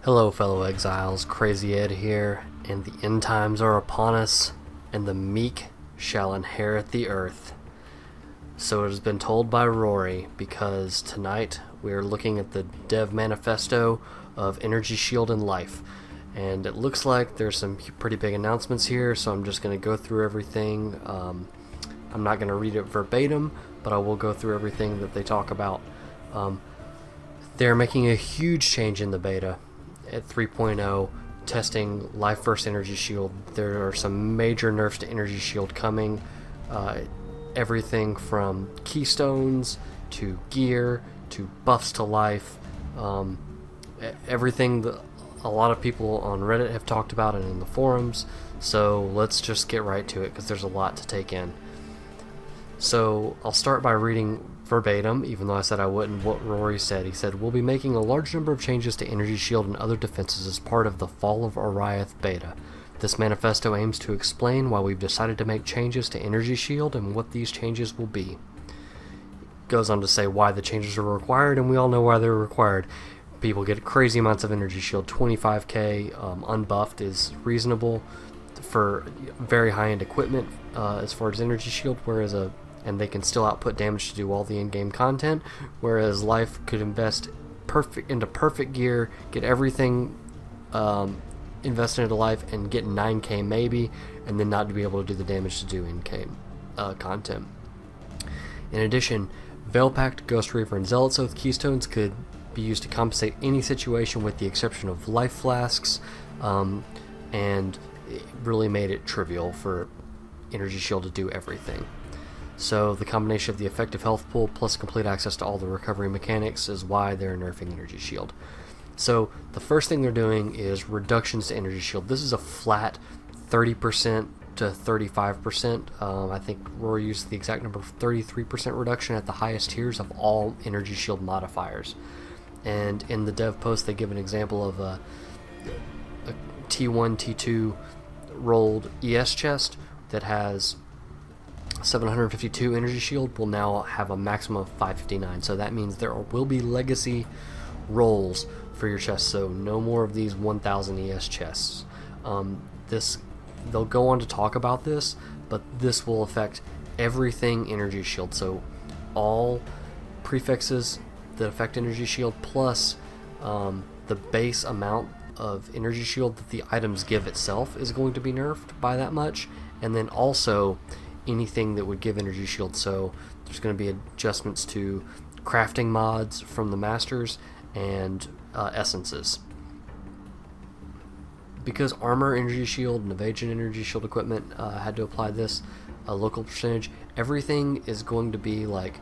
Hello fellow exiles, Krazyed here, and the end times are upon us, and the meek shall inherit the earth. So it has been told by Rory, because tonight we are looking at the Dev Manifesto of Energy Shield and Life. And it looks like there's some pretty big announcements here, so I'm just going to go through everything. I'm not going to read it verbatim, but I will go through everything that they talk about. They're making a huge change in the beta at 3.0, testing Life First Energy Shield. There are some major nerfs to Energy Shield coming. Everything from keystones to gear to buffs to life. Everything that a lot of people on Reddit have talked about and in the forums. So let's just get right to it because there's a lot to take in. So I'll start by reading verbatim, even though I said I wouldn't, what Rory said. He said, "We'll be making a large number of changes to Energy Shield and other defenses as part of the Fall of Oriath Beta. This manifesto aims to explain why we've decided to make changes to Energy Shield and what these changes will be." Goes on to say why the changes are required, and we all know why they're required. People get crazy amounts of Energy Shield. 25k unbuffed is reasonable for very high-end equipment as far as Energy Shield, and they can still output damage to do all the in-game content, whereas Life could invest into perfect gear, get everything invested into Life, and get 9k maybe, and then not to be able to do the damage to do in-game content. In addition, Veil Pact, Ghost Reaver, and Zealot's Oath keystones could be used to compensate any situation with the exception of life flasks, and it really made it trivial for Energy Shield to do everything. So the combination of the effective health pool plus complete access to all the recovery mechanics is why they're nerfing Energy Shield. So the first thing they're doing is reductions to Energy Shield. This is a flat 30% to 35%. I think Rory used the exact number of 33% reduction at the highest tiers of all Energy Shield modifiers. And in the dev post they give an example of a T1, T2 rolled ES chest that has 752 Energy Shield will now have a maximum of 559. So that means there will be legacy rolls for your chest, so no more of these 1000 ES chests. They'll go on to talk about this, but this will affect everything Energy Shield. So all prefixes that affect Energy Shield plus the base amount of Energy Shield that the items give itself is going to be nerfed by that much, and then also anything that would give Energy Shield. So there's going to be adjustments to crafting mods from the masters and essences. Because armor Energy Shield and evasion Energy Shield equipment had to apply this local percentage, everything is going to be like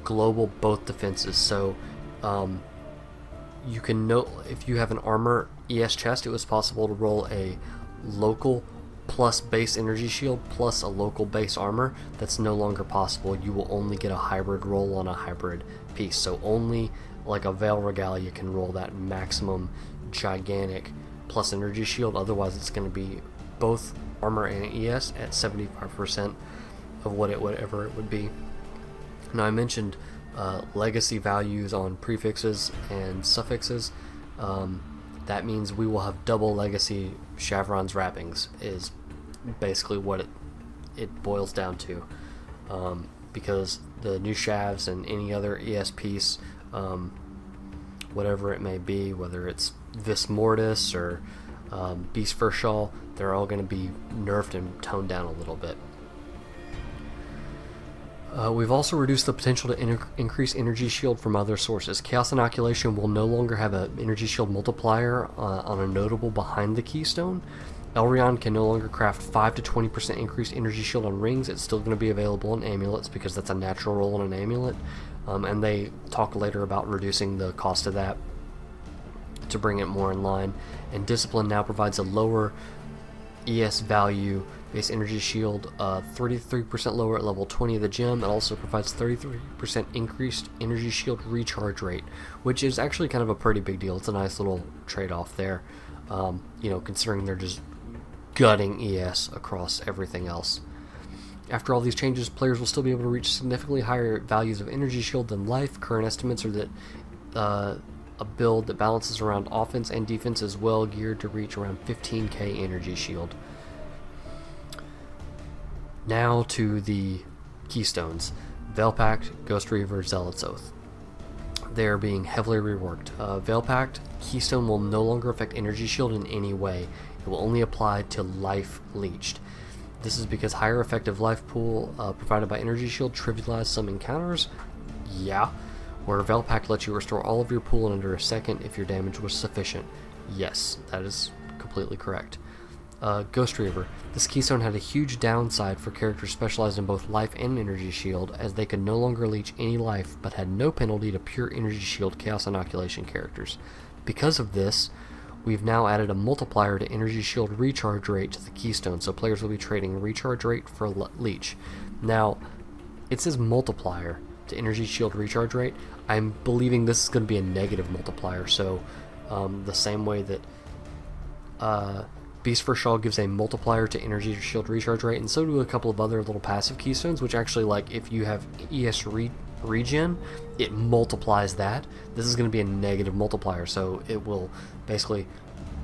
global both defenses. So you can know if you have an armor ES chest, it was possible to roll a local plus base Energy Shield plus a local base armor. That's no longer possible. You will only get a hybrid roll on a hybrid piece. So only like a Veil Regalia can roll that maximum gigantic plus Energy Shield. Otherwise it's going to be both armor and ES at 75% of whatever it would be. Now I mentioned legacy values on prefixes and suffixes. That means we will have double legacy Chevron's wrappings is basically what it boils down to, because the new shavs and any other ES piece, whatever it may be, whether it's Vis Mortis or Beast Fur Shawl, they're all going to be nerfed and toned down a little bit. We've also reduced the potential to increase Energy Shield from other sources. Chaos Inoculation will no longer have an Energy Shield multiplier on a notable behind the keystone. Elrion can no longer craft 5 to 20% increased Energy Shield on rings. It's still going to be available in amulets because that's a natural roll on an amulet. And they talk later about reducing the cost of that to bring it more in line. And Discipline now provides a lower ES value base Energy Shield, 33% lower at level 20 of the gem. It also provides 33% increased Energy Shield recharge rate, which is actually kind of a pretty big deal. It's a nice little trade-off there, considering they're just gutting ES across everything else. After all these changes, players will still be able to reach significantly higher values of Energy Shield than Life. Current estimates are that a build that balances around offense and defense as well, geared to reach around 15k energy shield. Now to the keystones. Veil Pact, Ghost Reaver, Zealot's Oath. They are being heavily reworked. Veil Pact keystone will no longer affect energy shield in any way. It will only apply to life leached. This is because higher effective life pool provided by energy shield trivialized some encounters. Yeah. Where Veil Pact lets you restore all of your pool in under a second if your damage was sufficient. Yes, that is completely correct. Ghost Reaver. This keystone had a huge downside for characters specialized in both life and energy shield, as they could no longer leech any life but had no penalty to pure energy shield chaos inoculation characters. Because of this, we've now added a multiplier to energy shield recharge rate to the keystone, so players will be trading recharge rate for leech. Now, it says multiplier to energy shield recharge rate. I'm believing this is going to be a negative multiplier, so the same way that Beast for Shaw gives a multiplier to energy shield recharge rate, and so do a couple of other little passive keystones, which actually, like, if you have ES regen, it multiplies that. This is going to be a negative multiplier, so it will basically,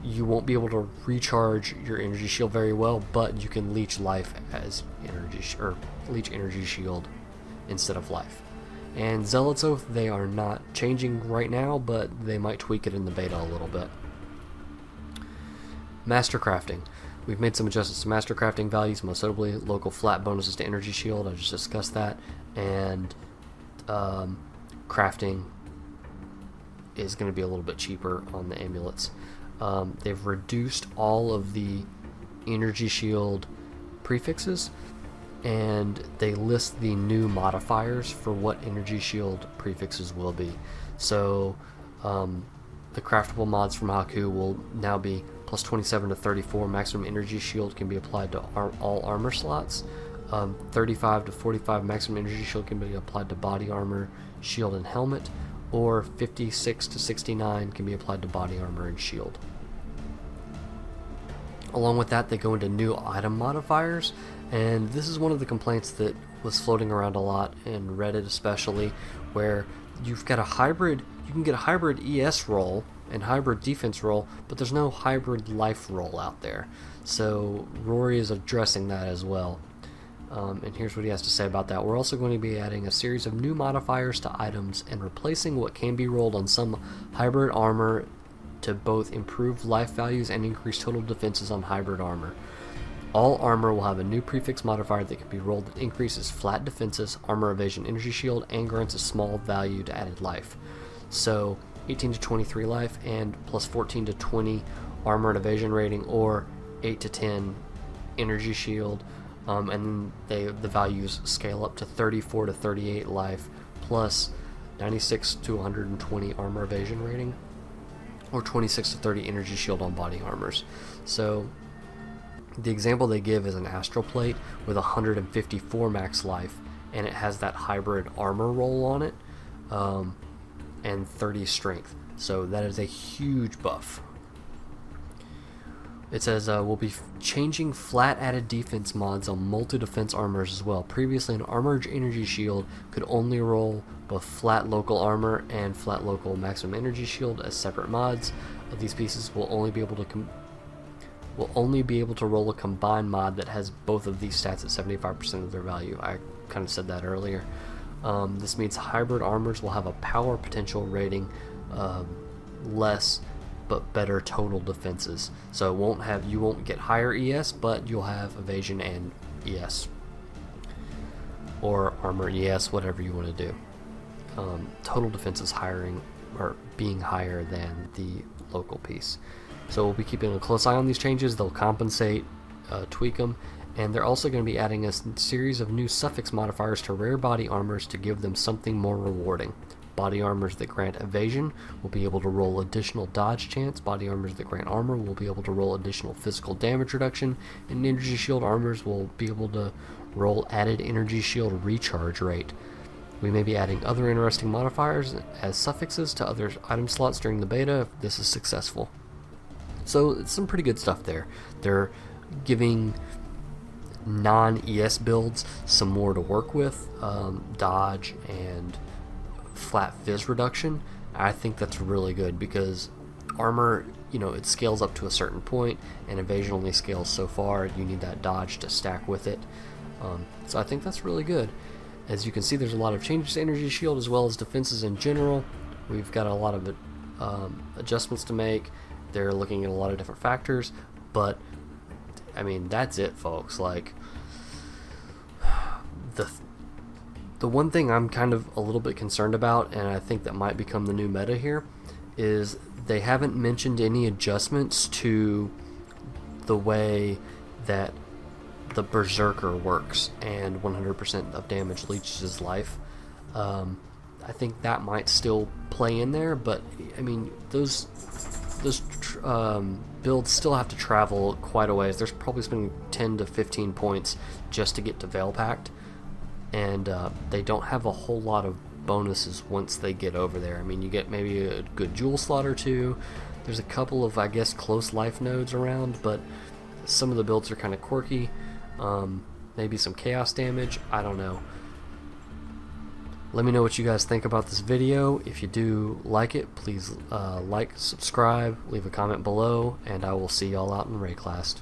you won't be able to recharge your energy shield very well, but you can leech life as energy, or leech energy shield instead of life. And Zealot's Oath, they are not changing right now, but they might tweak it in the beta a little bit. Master Crafting. We've made some adjustments to Master Crafting values, most notably local flat bonuses to energy shield. I just discussed that. And crafting is going to be a little bit cheaper on the amulets. They've reduced all of the energy shield prefixes, and they list the new modifiers for what energy shield prefixes will be. So the craftable mods from Haku will now be plus 27 to 34 maximum energy shield can be applied to all armor slots. 35 to 45 maximum energy shield can be applied to body armor, shield, and helmet, or 56 to 69 can be applied to body armor and shield. Along with that, they go into new item modifiers, and this is one of the complaints that was floating around a lot in Reddit especially, where you've got a hybrid, you can get a hybrid ES roll and hybrid defense roll, but there's no hybrid life roll out there. So Rory is addressing that as well. And here's what he has to say about that. We're also going to be adding a series of new modifiers to items and replacing what can be rolled on some hybrid armor to both improve life values and increase total defenses on hybrid armor. All armor will have a new prefix modifier that can be rolled that increases flat defenses, armor evasion, energy shield, and grants a small value to added life. So 18 to 23 life and plus 14 to 20 armor and evasion rating, or 8 to 10 energy shield, and then the values scale up to 34 to 38 life plus 96 to 120 armor evasion rating, or 26 to 30 energy shield on body armors. So the example they give is an astral plate with 154 max life, and it has that hybrid armor roll on it, and 30 strength. So that is a huge buff. It says we'll be changing flat added defense mods on multi-defense armors as well. Previously, an armored energy shield could only roll both flat local armor and flat local maximum energy shield as separate mods. These pieces will only be able to roll a combined mod that has both of these stats at 75% of their value. I kind of said that earlier. This means hybrid armors will have a power potential rating less but better total defenses. So you won't get higher ES, but you'll have evasion and ES, or armor ES, whatever you want to do. Total defense is being higher than the local piece. So we'll be keeping a close eye on these changes. They'll compensate, tweak them, and they're also going to be adding a series of new suffix modifiers to rare body armors to give them something more rewarding. Body armors that grant evasion will be able to roll additional dodge chance. Body armors that grant armor will be able to roll additional physical damage reduction, and energy shield armors will be able to roll added energy shield recharge rate. We may be adding other interesting modifiers as suffixes to other item slots during the beta if this is successful. So it's some pretty good stuff there. They're giving non-ES builds some more to work with, dodge and flat fizz reduction. I think that's really good because armor, you know, it scales up to a certain point, and evasion only scales so far. You need that dodge to stack with it. So I think that's really good. As you can see, there's a lot of changes to energy shield as well as defenses in general. We've got a lot of adjustments to make. They're looking at a lot of different factors, but I mean, that's it, folks. Like, the one thing I'm kind of a little bit concerned about, and I think that might become the new meta here, is they haven't mentioned any adjustments to the way that the Berserker works and 100% of damage leeches his life. I think that might still play in there, but I mean, those builds still have to travel quite a ways. There's probably spending 10 to 15 points just to get to Veil Pact, and they don't have a whole lot of bonuses once they get over there. I mean, you get maybe a good jewel slot or two. There's a couple of, I guess, close life nodes around, but some of the builds are kind of quirky. Maybe some chaos damage, I don't know. Let me know what you guys think about this video. If you do like it, please like, subscribe, leave a comment below, and I will see y'all out in Rayclast.